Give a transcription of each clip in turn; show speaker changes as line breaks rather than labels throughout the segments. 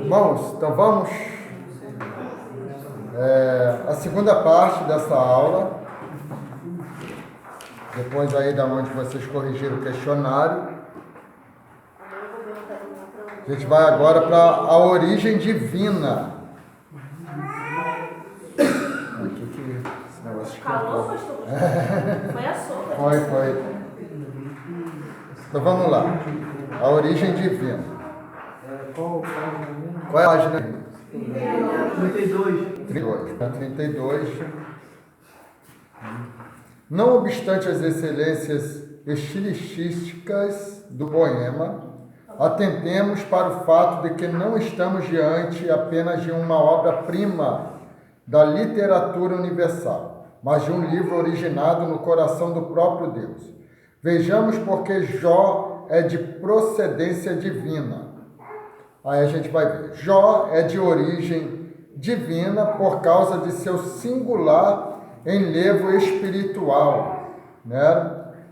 Irmãos, então vamos a segunda parte dessa aula, depois aí da onde vocês corrigiram o questionário. A gente vai agora para a origem divina. Esse negócio
calor, pastor? Foi a sopa.
Foi. Então vamos lá. A origem divina. Qual é a página? 32. Não obstante as excelências estilísticas do poema, atentemos para o fato de que não estamos diante apenas de uma obra-prima da literatura universal, mas de um livro originado no coração do próprio Deus. Vejamos porque Jó é de procedência divina. Aí a gente vai ver. Jó é de origem divina por causa de seu singular enlevo espiritual, né?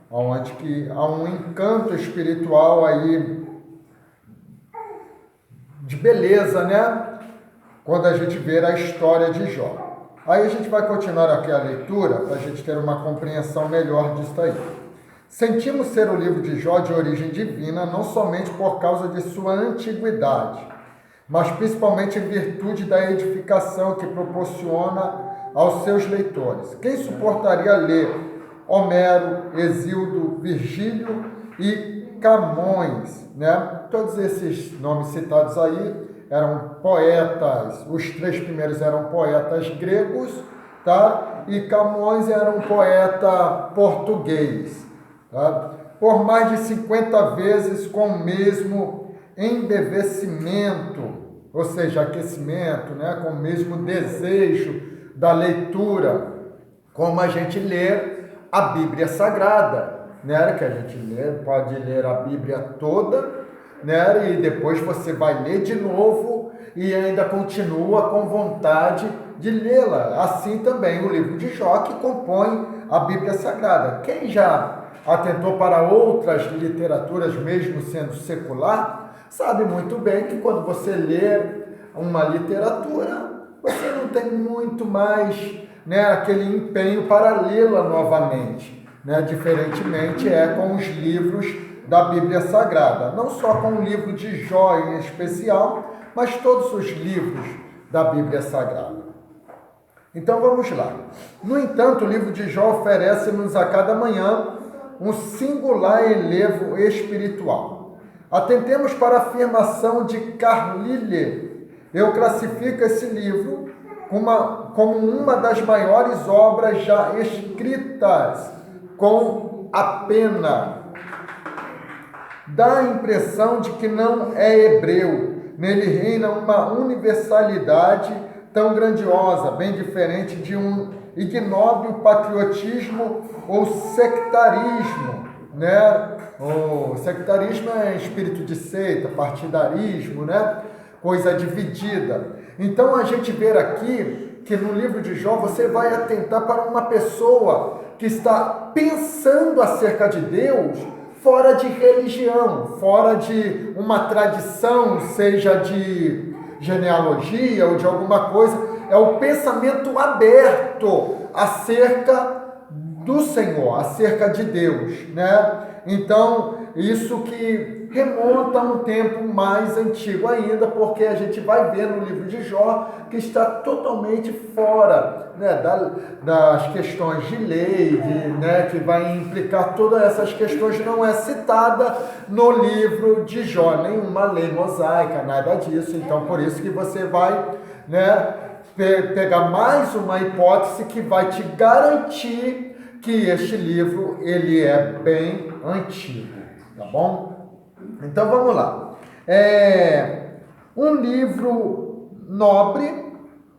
Onde que há um encanto espiritual aí de beleza, né? Quando a gente vê a história de Jó. Aí a gente vai continuar aqui a leitura para a gente ter uma compreensão melhor disso aí. Sentimos ser o livro de Jó de origem divina não somente por causa de sua antiguidade, mas principalmente em virtude da edificação que proporciona aos seus leitores. Quem suportaria ler Homero, Hesíodo, Virgílio e Camões, né? Todos esses nomes citados aí eram poetas, os três primeiros eram poetas gregos, tá? E Camões era um poeta português. Tá? Por mais de 50 vezes com o mesmo embevecimento, ou seja, aquecimento, né? Com o mesmo desejo da leitura, como a gente lê a Bíblia Sagrada, né? Que a gente lê, pode ler a Bíblia toda, né? E depois você vai ler de novo e ainda continua com vontade de lê-la. Assim também o livro de Jó, que compõe a Bíblia Sagrada. Quem já atentou para outras literaturas, mesmo sendo secular, sabe muito bem que quando você lê uma literatura, você não tem muito mais, né, aquele empenho para lê-la novamente, né? Diferentemente é com os livros da Bíblia Sagrada, não só com o livro de Jó em especial, mas todos os livros da Bíblia Sagrada. Então vamos lá. No entanto, o livro de Jó oferece-nos a cada manhã um singular enlevo espiritual. Atentemos para a afirmação de Carlyle. Eu classifico esse livro como uma das maiores obras já escritas com a pena. Dá a impressão de que não é hebreu. Nele reina uma universalidade tão grandiosa, bem diferente de um ignóbil patriotismo ou sectarismo, né? O sectarismo é espírito de seita, partidarismo, né? Coisa dividida. Então a gente vê aqui que no livro de Jó você vai atentar para uma pessoa que está pensando acerca de Deus fora de religião, fora de uma tradição, seja de genealogia ou de alguma coisa. É o pensamento aberto acerca do Senhor, acerca de Deus, né? Então, isso que remonta a um tempo mais antigo ainda, porque a gente vai ver no livro de Jó que está totalmente fora, né, das questões de lei, né, que vai implicar todas essas questões, não é citada no livro de Jó, nenhuma lei mosaica, nada disso. Então, por isso que você vai, né, pegar mais uma hipótese que vai te garantir que este livro ele é bem antigo, tá bom? Então vamos lá. Um livro nobre,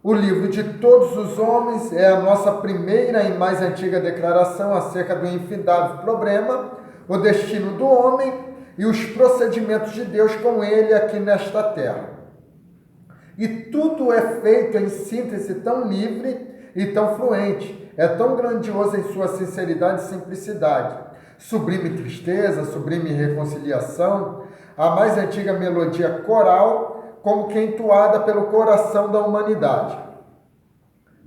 o livro de todos os homens, é a nossa primeira e mais antiga declaração acerca do infindável problema, o destino do homem e os procedimentos de Deus com ele aqui nesta terra. E tudo é feito em síntese tão livre e tão fluente, é tão grandioso em sua sinceridade e simplicidade, sublime tristeza, sublime reconciliação, a mais antiga melodia coral como que entoada pelo coração da humanidade.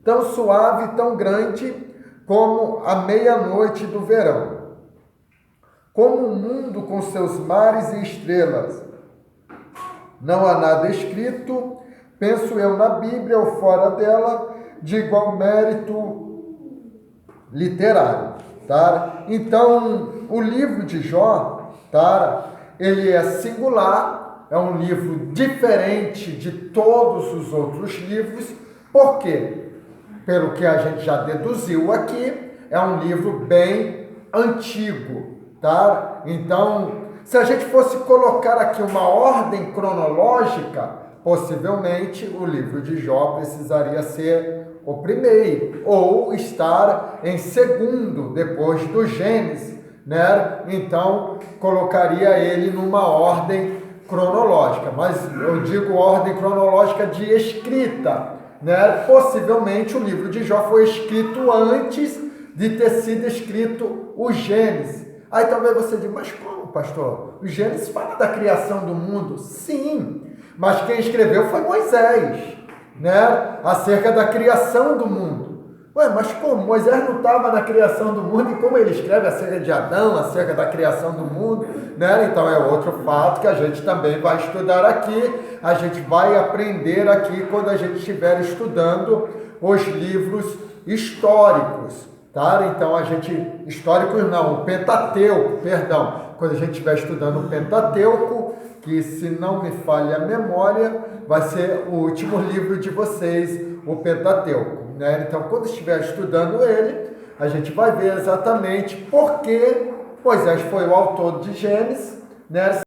Tão suave, tão grande como a meia-noite do verão. Como o mundo com seus mares e estrelas. Não há nada escrito, penso eu, na Bíblia ou fora dela, de igual mérito literário. Tá? Então, o livro de Jó, tá? Ele é singular, é um livro diferente de todos os outros livros. Por quê? Pelo que a gente já deduziu aqui, é um livro bem antigo, tá? Então, se a gente fosse colocar aqui uma ordem cronológica, possivelmente o livro de Jó precisaria ser o primeiro, ou estar em segundo, depois do Gênesis, né? Então, colocaria ele numa ordem cronológica, mas eu digo ordem cronológica de escrita, né? Possivelmente o livro de Jó foi escrito antes de ter sido escrito o Gênesis. Aí talvez você diga, mas como, pastor? O Gênesis fala da criação do mundo? Sim, mas quem escreveu foi Moisés, né? Acerca da criação do mundo. Ué, mas como? Moisés não estava na criação do mundo, e como ele escreve acerca de Adão, acerca da criação do mundo, né? Então é outro fato que a gente também vai estudar aqui, a gente vai aprender aqui quando a gente estiver estudando os livros históricos, tá? Então a gente, históricos não, o Pentateuco, perdão, quando a gente estiver estudando o Pentateuco, que se não me falha a memória, vai ser o último livro de vocês, o Pentateuco. Né? Então, quando estiver estudando ele, a gente vai ver exatamente por que Moisés foi o autor de Gênesis, né?